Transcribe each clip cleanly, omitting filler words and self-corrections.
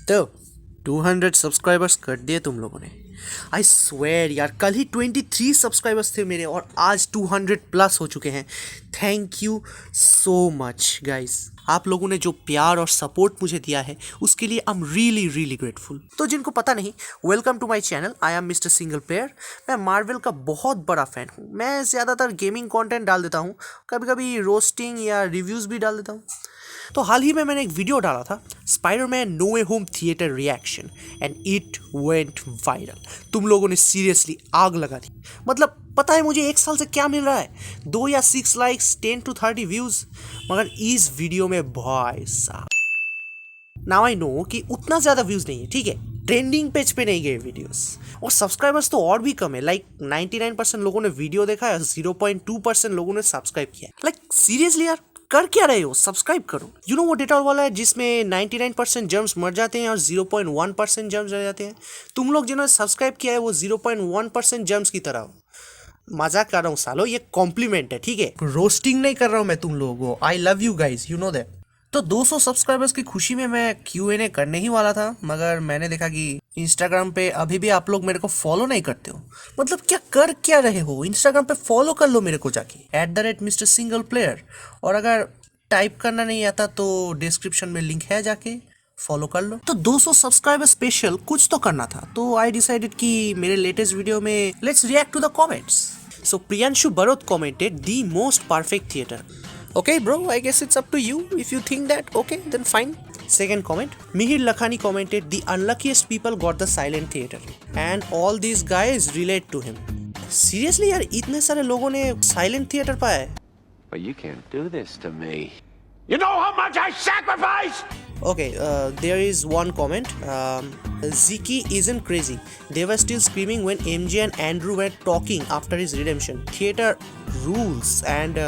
तो 200 सब्सक्राइबर्स कर दिए तुम लोगों ने। आई स्वेयर यार, कल ही 23 सब्सक्राइबर्स थे मेरे और आज 200 प्लस हो चुके हैं। Thank you so much guys. आप लोगों ने जो प्यार और सपोर्ट मुझे दिया है उसके लिए I am really really grateful. तो जिनको पता नहीं, welcome to my channel. I am mister single player. मैं मार्वल का बहुत बड़ा फ़ैन हूँ। मैं ज़्यादातर गेमिंग कंटेंट डाल देता हूँ, कभी कभी रोस्टिंग या रिव्यूज़ भी डाल देता हूँ। तो हाल ही में मैंने एक वीडियो डाला था, Spiderman no way home theatre reaction, and it went viral. तुम लोगों ने सीरियसली आग लगा दी। मतलब पता है मुझे एक साल से क्या मिल रहा है? 2 या 6 लाइक्स, 10 to 30 व्यूज़। मगर इस वीडियो में भाई साहब, नाउ आई नो कि उतना ज़्यादा व्यूज़ नहीं है, ठीक है, ट्रेंडिंग पेज पे नहीं गए वीडियोस, और सब्सक्राइबर्स तो और भी कम है। लाइक 99% लोगों ने वीडियो देखा है, 0.2% लोगों ने सब्सक्राइब किया। लाइक सीरियसली यार, कर क्या रहे हो? सब्सक्राइब करो। यू नो वो डेटा वाला है जिसमें 99% जर्म्स मर जाते हैं और 0.1% जर्म्स रह जाते हैं। तुम लोग जिन्होंने सब्सक्राइब किया है वो 0.1% जर्म्स की तरह हो। मजाक कर रहा हूँ सालो, ये कॉम्प्लीमेंट है, ठीक है, रोस्टिंग नहीं कर रहा हूँ मैं तुम लोगों को। I love you guys, you know that. तो 200 सब्सक्राइबर्स की खुशी में मैं Q&A करने ही वाला था, मगर मैंने देखा कि इंस्टाग्राम पे अभी भी आप लोग मेरे को फॉलो नहीं करते हो। मतलब कर क्या रहे हो? इंस्टाग्राम पे फॉलो कर लो मेरे को जाके, @Mr. Single Player। और अगर टाइप करना नहीं आता तो डिस्क्रिप्शन में लिंक है, जाके फॉलो कर लो। तो 200 सब्सक्राइबर स्पेशल कुछ तो करना था, तो आई डिसाइडेड कि मेरे लेटेस्ट वीडियो में let's react to the comments. So Priyanshu Barot commented the most perfect theater. Okay bro, I guess it's up to you. If you think that, okay, then fine. Second comment, Mihir Lakhani commented the unluckiest people got the silent theater and all these guys relate to him. Seriously यार, इतने सारे लोगों ने silent theater पाया है। But you can't do this to me. You know how much I sacrificed? Okay, there is one comment. Ziki isn't crazy. They were still screaming when MJ and Andrew were talking after his redemption. Theater rules and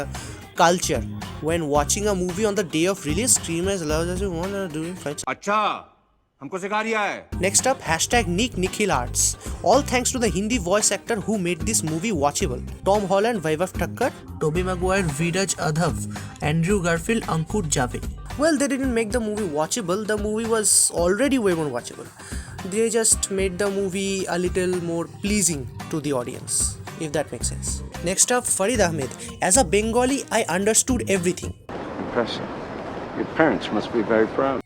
culture. When watching a movie on the day of release, scream as loud as you want during fights. अच्छा, हमको सिखा रिया है। Next up, #Nick Nikhil Arts. All thanks to the Hindi voice actor who made this movie watchable. Tom Holland, Vaibhav Thakkar, Tobey Maguire, Viraj Adhav, Andrew Garfield, Ankur Javed. Well, they didn't make the movie watchable. The movie was already way more watchable. They just made the movie a little more pleasing to the audience, if that makes sense. Next up, Farid Ahmed. As a Bengali, I understood everything. Impressive. Your parents must be very proud.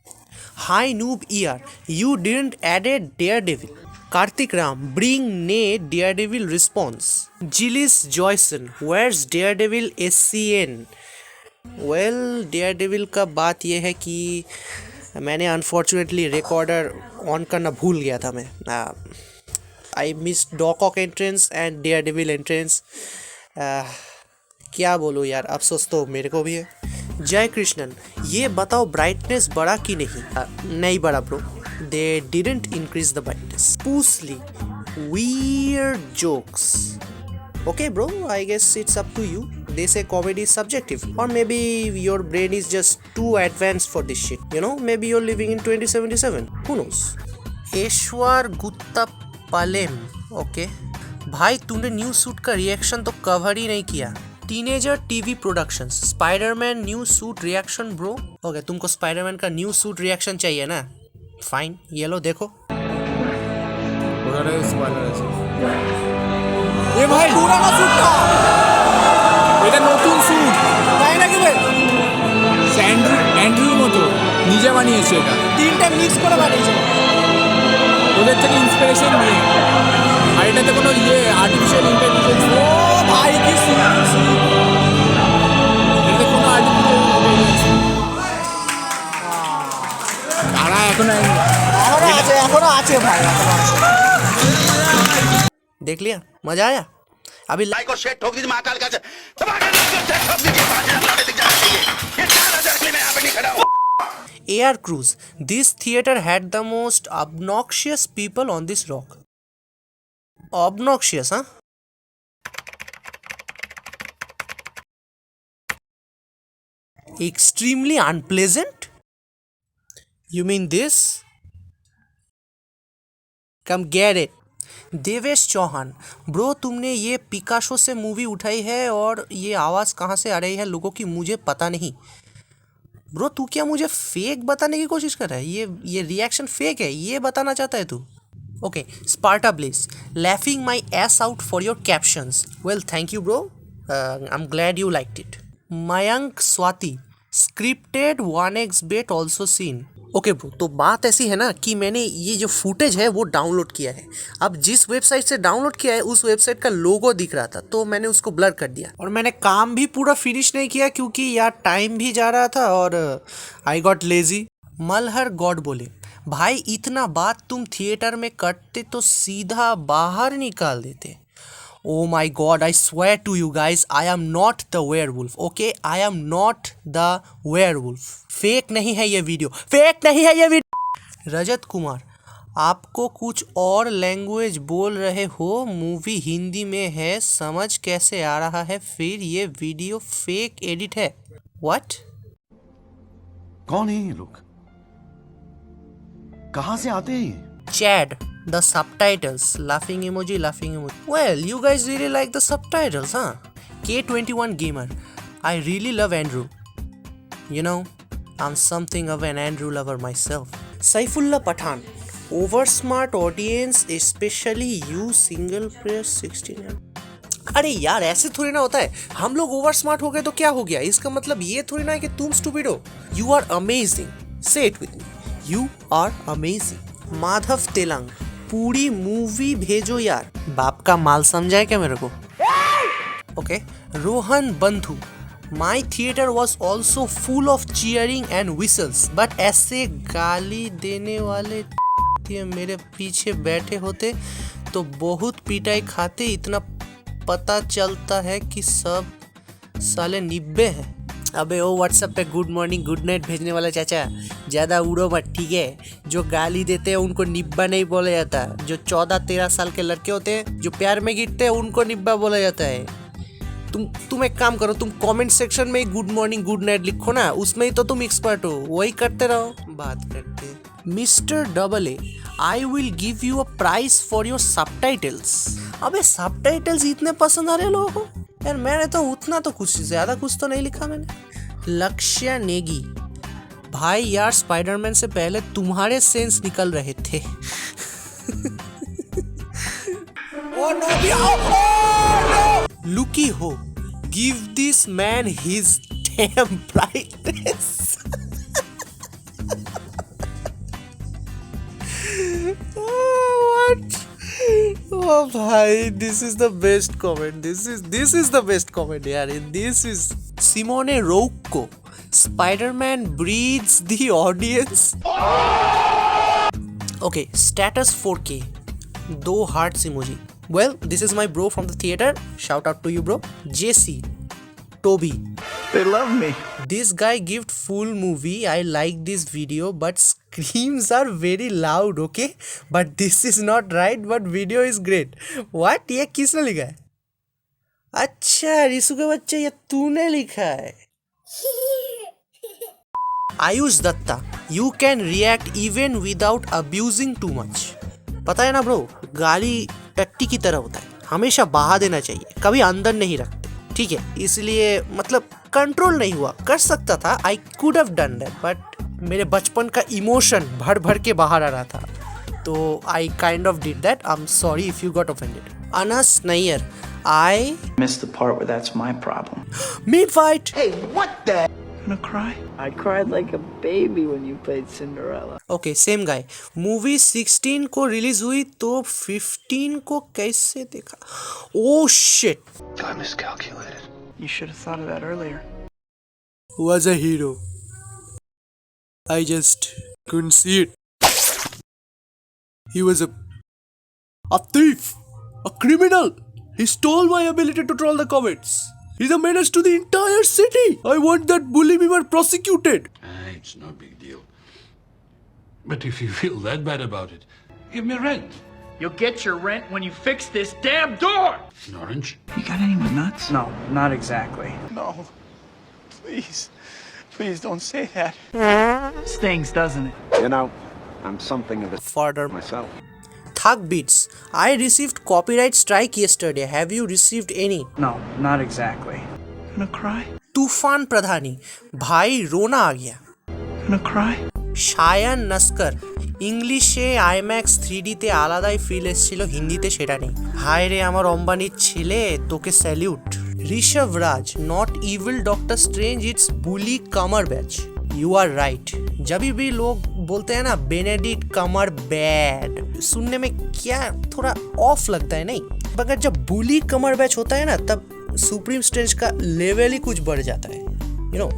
Hi Noob ER, you didn't add a Daredevil. Kartik Ram, bring ne Daredevil response. Gillis Joyson, where's Daredevil SCN? Well Daredevil का बात यह है कि मैंने unfortunately recorder on करना भूल गया था। मैं I miss Doc entrance and Daredevil entrance. क्या बोलूँ यार, अफसोस तो मेरे को भी है। जय कृष्णन, ये बताओ ब्राइटनेस बढ़ा कि नहीं? नहीं बढ़ा bro, they didn't increase the brightness. Possibly weird jokes. Okay bro, I guess it's up to you. They say comedy is subjective, or maybe your brain is just too advanced for this shit. You know, maybe you're living in 2077. Who knows? Eshwar Gutta Palem. Okay. भाई तूने new suit का reaction तो cover ही नहीं किया। Teenager TV productions, Spiderman new suit reaction bro. Okay, तुमको Spiderman का new suit reaction चाहिए ना? फाइन, ये लो देखो। এ ভাই পুরানো স্যুটটা, এটা নতুন স্যুট তাই নাকি রে? অ্যান্ড্রুর মতো নিজে বানিয়েছে, এটা তিনটা মিক্স করে বানিয়েছে, ওদের থেকে ইন্সপিরেশন নিয়ে। আর এটাতে কোনো আর্টিফিশিয়াল ইন্টেলিজেন্স, ও ভাই কি এটাতে কোনো আর্টিফিশিয়াল ইন্টেলিজেন্স তারা এখনো আছে ভাই, এখনো আছে। देख लिया, मजा आया? अभी लाइक और शेयर ठोक दीजिए महाकाल का। ठोक दीजिए 5000 लौटे दिख जाना चाहिए। ये 4000 के लिए मैं यहाँ पे नहीं खड़ा हूँ। AR Cruise, this theater had the most obnoxious people on this rock. Obnoxious, huh? Extremely unpleasant? You mean this? Come get it. Devesh Chauhan, bro तुमने ये पिकासो से मूवी उठाई है और ये आवाज़ कहाँ से आ रही है लोगों की मुझे पता नहीं। ब्रो तू क्या मुझे फेक बताने की कोशिश कर रहा है? ये रिएक्शन फेक है, ये बताना चाहता है तू? Okay, Sparta bliss, laughing my ass out for your captions. Well, thank you bro. I'm glad you liked it. Mayank Swati, scripted 1x bet also seen. Okay bro, तो बात ऐसी है ना कि मैंने ये जो फुटेज है वो डाउनलोड किया है। अब जिस वेबसाइट से डाउनलोड किया है उस वेबसाइट का लोगो दिख रहा था, तो मैंने उसको ब्लर कर दिया। और मैंने काम भी पूरा फिनिश नहीं किया क्योंकि यार टाइम भी जा रहा था और I got lazy. Malhar God बोले, भाई इतना बात तुम थिएटर में करते तो सीधा बाहर निकाल देते। Oh my god, I swear to you guys, I am not the werewolf, okay? I am not the werewolf. Fake नहीं है ये वीडियो, फेक नहीं है ये वीडियो। रजत कुमार, आपको कुछ और लैंग्वेज बोल रहे हो, मूवी हिंदी में है, समझ कैसे आ रहा है फिर ये वीडियो फेक एडिट है? What? कौन है ये लोग? कहाँ से आते हैं? Chad, the subtitles, laughing emoji, laughing emoji. Well, you guys really like the subtitles, huh? K21 Gamer, I really love Andrew. You know, I'm something of an Andrew lover myself. Saifullah Pathan, over smart audience, especially you single player 16. अरे यार ऐसे थोड़ी ना होता है, हम लोग over smart हो गए तो क्या हो गया? इसका मतलब ये थोड़ी ना है कि तुम स्टूपिड हो। You are amazing, say it with me, you are amazing. Madhav Telang, पूरी मूवी भेजो यार, बाप का माल समझा है क्या मेरे को? ओके, रोहन बंधु, my theatre was also full of cheering and whistles, but ऐसे गाली देने वाले मेरे पीछे बैठे होते तो बहुत पिटाई खाते। इतना पता चलता है कि सब साले निब्बे हैं। अबे ओ व्हाट्सएप पे गुड मॉर्निंग गुड नाइट भेजने वाला चाचा, ज़्यादा उड़ो मत, ठीक है? जो गाली देते हैं उनको निब्बा नहीं बोला जाता। जो 14-13 साल के लड़के होते हैं जो प्यार में गिरते हैं उनको निब्बा बोला जाता है। तुम एक काम करो, तुम कमेंट सेक्शन में गुड मॉर्निंग गुड नाइट लिखो ना, उसमें ही तो तुम एक्सपर्ट हो, वही करते रहो। बात करते mister double A, I will give you a price for your subtitles. अबे सबटाइटल्स इतने पसंद आ रहे लोगों को यार, मैंने तो उतना तो कुछ ज़्यादा कुछ तो नहीं लिखा मैंने। लक्ष्य नेगी, भाई यार स्पाइडरमैन से पहले तुम्हारे सेंस निकल रहे थे। लुकी हो, give this man his dam brightness. Oh भाई, this is the best comment. This is the best comment यार. This is Simone Rocco. Spider-Man breeds the audience. Okay, status 4K. 2 hearts emoji. Well, this is my bro from the theater. Shout out to you, bro. JC, Toby. They love me. This guy gave full movie. I like this video, but screams are very loud. Okay, but this is not right. But video is great. What? ये किसने लिखा है? अच्छा रिसु के बच्चे, ये तूने लिखा है। Ayush Dutta, you can react even without abusing too much. पता है ना ब्रो, गाली टट्टी की तरह होता है, हमेशा बहा देना चाहिए, कभी अंदर नहीं रखते, ठीक है? इसलिए मतलब कंट्रोल नहीं हुआ, कर सकता था, I could have done that, but मेरे बचपन का इमोशन भर भर के बाहर आ रहा था, तो I kind of did that. I am sorry if you got offended. Anas Nayyar, I Missed the part where that's my problem. Meet fight. Gonna cry? I cried like a baby when you played Cinderella. Okay, same guy. Movie 16 को release हुई तो 15 को कैसे देखा? Oh shit, I miscalculated. You should have thought of that earlier. was a hero. I just couldn't see it. He was a thief, a criminal. He stole my ability to troll the comments. He's a menace to the entire city. I want that bully me were prosecuted. It's no big deal. But if you feel that bad about it, give me rent. You'll get your rent when you fix this damn door! An orange? You got anyone nuts? No, not exactly. No. Please. Please don't say that. Stings, doesn't it? You know, I'm something of a Further, myself. Thug Beats. I received copyright strike yesterday. Have you received any? No, not exactly. Gonna cry? तूफान प्रधानी, भाई रोना आ गया। Gonna cry? Shayan Naskar ইংলিশে IMAX 3Dতে আলাদাই feel এসেছিল, হিন্দিতে সেটা নেই। হায় রে আমার অম্বানির ছেলে, তোকে salute. Rishabh Raj, not evil doctor Strange, it's bully Cumberbatch. You are right. जब भी लोग बोलते हैं ना बेनेडिक्ट कमरबैच, सुनने में क्या थोड़ा ऑफ लगता है नहीं, मगर जब बुली कमरबैच होता है ना तब सुप्रीम स्ट्रेंज का लेवल ही कुछ बढ़ जाता है, you know.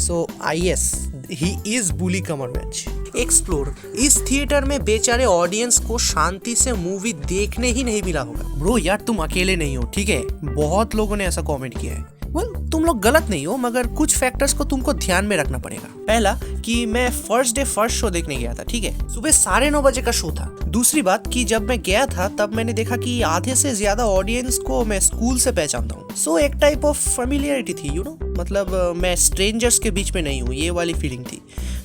So I yes, he is bully Cumberbatch. Explore, इस थिएटर में बेचारे ऑडियंस को शांति से मूवी देखने ही नहीं मिला होगा। ब्रो यार तुम अकेले नहीं हो, ठीक है, बहुत लोगों ने ऐसा कमेंट किया है। वेल तुम लोग गलत नहीं हो, मगर कुछ फैक्टर्स को तुमको ध्यान में रखना पड़ेगा। पहला कि मैं फर्स्ट डे फर्स्ट शो देखने गया था, ठीक है, सुबह 9:30 बजे का शो था। दूसरी बात कि जब मैं गया था तब मैंने देखा कि आधे से ज्यादा ऑडियंस को मैं स्कूल से पहचानता हूँ। सो एक टाइप ऑफ फेमिलियरिटी थी, यू नो, मतलब मैं स्ट्रेंजर्स के बीच में नहीं हूँ, ये वाली फीलिंग थी।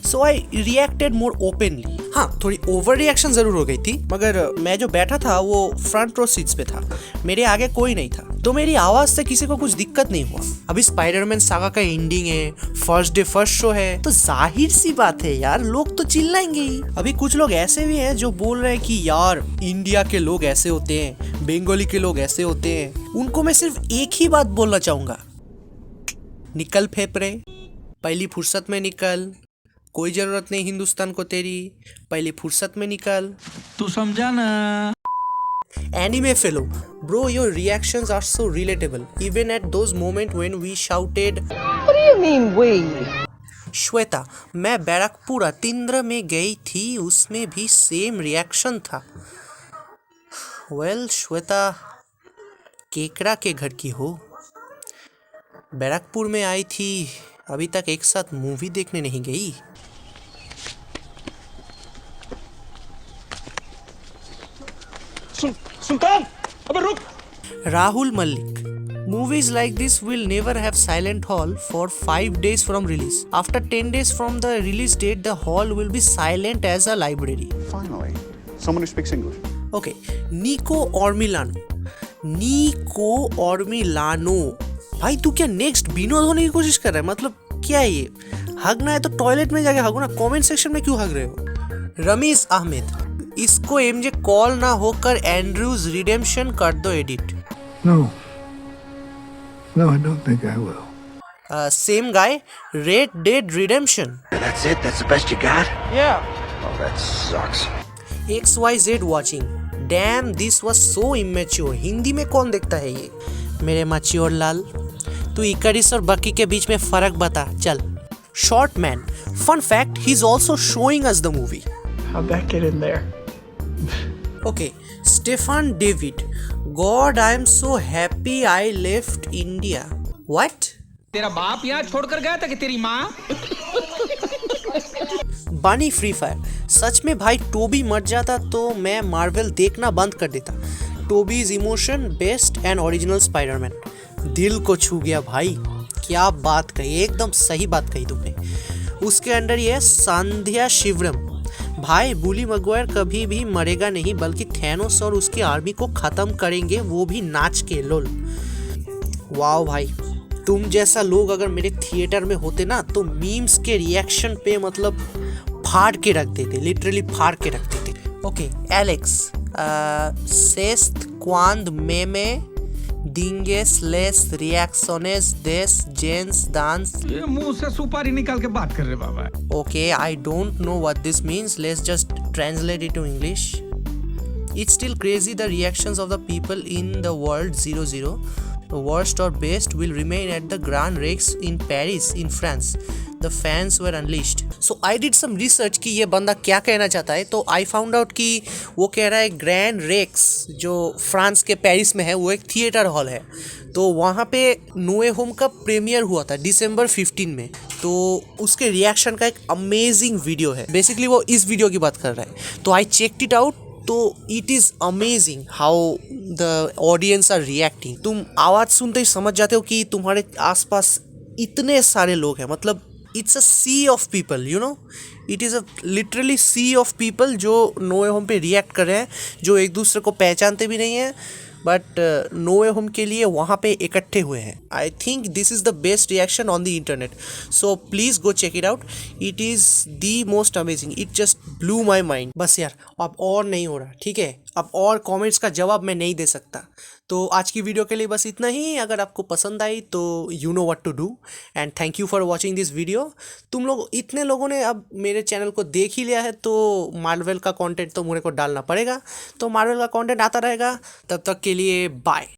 सो आई रिएक्टेड मोर ओपनली। हाँ, थोड़ी ओवर रिएक्शन जरूर हो गई थी, मगर मैं जो बैठा था वो फ्रंट रो सीट्स पे था, मेरे आगे कोई नहीं था, तो मेरी आवाज से किसी को कुछ दिक्कत नहीं हुआ। अभी स्पाइडरमैन सागा का एंडिंग है, फर्स्ट डे फर्स्ट शो है, तो जाहिर सी बात है यार लोग तो चिल्लाएंगे ही। अभी कुछ लोग ऐसे भी हैं जो बोल रहे हैं कि यार इंडिया के लोग ऐसे होते हैं, बंगाली के लोग ऐसे होते हैं। उनको मैं सिर्फ एक ही बात बोलना चाहूंगा, निकल फेफड़े, पहली फुर्सत में निकल, कोई जरूरत नहीं हिंदुस्तान को तेरी, पहली फुर्सत में निकल। तू समझा ना? Anime fellow, bro, your reactions are so relatable. Even at those moments when we shouted. What do you mean we? Shweta, मैं बैरकपुर तिंद्र में गई थी, उसमें भी सेम रिएक्शन था। वेल श्वेता केकड़ा के घर की हो, बैरकपुर में आई थी, अभी तक एक साथ मूवी देखने नहीं गई। सुल्तान, अबे रुक। Rahul Malik, movies like this will never have silent hall for 5 days from release. After 10 days from the release date, the hall will be silent as a library. Finally, someone who speaks English. Okay, Nico Ormilano, भाई तू क्या next Vinod होने की कोशिश कर रहा है? मतलब क्या है ये? हगना है तो टॉयलेट में जाके हगो ना, कमेंट सेक्शन में क्यों हग रहे हो? रमीज अहमद, इसको एमजे कॉल ना होकर एंड्रूज रिडेम्पशन कर दो edit. No, I don't think I will. Same guy, Red Dead Redemption. That's it? That's the best you got? Yeah. Oh, that sucks. XYZ watching. Damn, this was so immature. Hindi में कौन देखता है ये? मेरे mature लाल, तू इकरिस और बकी के बीच में फर्क बता चल। Short man. Fun fact, he's also showing us the movie. How'd that get in there? Okay, Stefan David. God, I am so happy I left India. What? तेरा बाप यहाँ छोड़कर गया था कि तेरी माँ? बानी फ्री फायर, सच में भाई टोबी मर जाता तो मैं मार्वल देखना बंद कर देता। Toby's emotion best and original Spiderman. दिल को छू गया भाई, क्या बात कही, एकदम सही बात कही तुमने। उसके अंडर ये संध्या शिवरम, भाई बुली मैगवायर कभी भी मरेगा नहीं, बल्कि थैनोस और उसकी आर्मी को खत्म करेंगे, वो भी नाच के। लोल, वाह भाई, तुम जैसा लोग अगर मेरे थिएटर में होते ना तो मीम्स के रिएक्शन पे मतलब फाड़ के रख देते, लिटरली फाड़ के रख देते। ओके, एलेक्स, सेस्ट क्वांद मेमे डिंगेस लेस रिएक्शनेस देस जेंस डांस। ये मुंह से सुपारी निकाल के बात कर रहे बाबा। Okay, I don't know what this means. Let's just translate it to English. It's still crazy the reactions of the people in the world 00. The worst or best will remain at the Grand Rex in Paris in France. The fans were unleashed. So I did some research कि ये बंदा क्या कहना चाहता है, तो I found out कि वो कह रहा है ग्रैंड रेक्स जो फ्रांस के पेरिस में है वो एक थिएटर हॉल है, तो वहाँ पे नो वे होम का प्रीमियर हुआ था दिसंबर 15 में, तो उसके रिएक्शन का एक अमेजिंग वीडियो है। बेसिकली वो इस वीडियो की बात कर रहा है, तो आई चेक्ड इट आउट, तो it is amazing how the audience are reacting. तुम आवाज़ सुनते ही समझ जाते हो कि तुम्हारे आसपास इतने सारे लोग हैं, मतलब it's a sea of people, you know, it is a literally sea of people जो नो वे होम पे रिएक्ट कर रहे हैं, जो एक दूसरे को पहचानते भी नहीं हैं, बट नो वे होम के लिए वहाँ पे इकट्ठे हुए हैं. I think this is the best reaction on the internet. So please go check it out. It is the most amazing. It just blew my mind. बस यार अब और नहीं हो रहा, ठीक है. अब और कमेंट्स का जवाब मैं नहीं दे सकता. तो आज की वीडियो के लिए बस इतना ही. अगर आपको पसंद आई तो you know what to do. And thank you for watching this video. तुम लोग इतने लोगों ने अब मेरे चैनल को देख ही लिया है तो मार्वल का कंटेंट तो मुझे को डालना पड़ेगा. तो मार्वल का कंटेंट आता रहेगा. तब तक के लिए बाय.